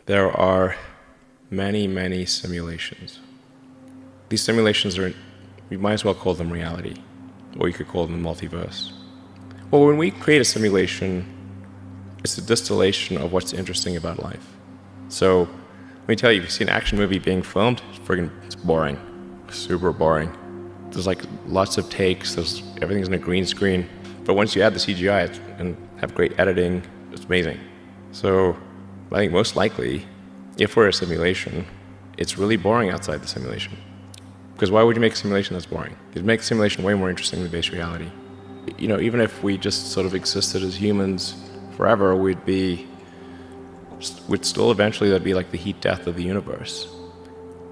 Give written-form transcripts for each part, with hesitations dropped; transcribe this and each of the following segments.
There are many, many simulations. These simulations are, you might as well call them reality, or you could call them the multiverse. Well, when we create a simulation, it's a distillation of what's interesting about life. So, let me tell you, if you see an action movie being filmed, it's boring, super boring. There's like lots of takes, everything's in a green screen. But once you add the CGI and have great editing, it's amazing. So, I think most likely, if we're a simulation, it's really boring outside the simulation. Because why would you make a simulation that's boring? You'd make a simulation way more interesting than base reality. You know, even if we just sort of existed as humans forever, we'd still eventually, that'd be like the heat death of the universe.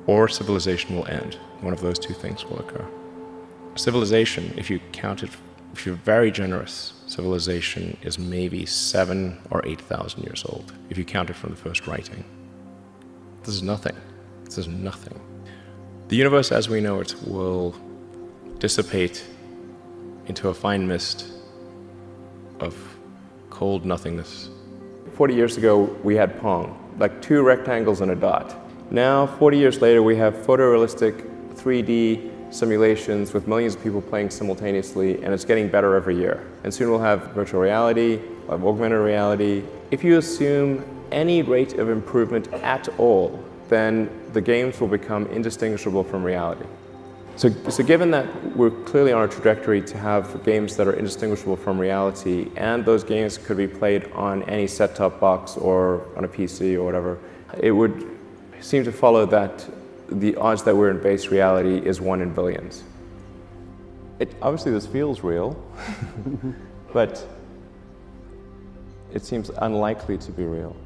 Or civilization will end. One of those two things will occur. Civilization, if you're very generous, civilization is maybe 7,000 or 8,000 years old, if you count it from the first writing. This is nothing. This is nothing. The universe as we know it will dissipate into a fine mist of cold nothingness. 40 years ago, we had Pong, like 2 rectangles and a dot. Now, 40 years later, we have photorealistic 3D simulations with millions of people playing simultaneously, and it's getting better every year. And soon we'll have virtual reality, we'll have augmented reality. If you assume any rate of improvement at all, then the games will become indistinguishable from reality. So given that we're clearly on a trajectory to have games that are indistinguishable from reality, and those games could be played on any set-top box or on a PC or whatever, it would seem to follow that the odds that we're in base reality is 1 in billions. Obviously this feels real, but it seems unlikely to be real.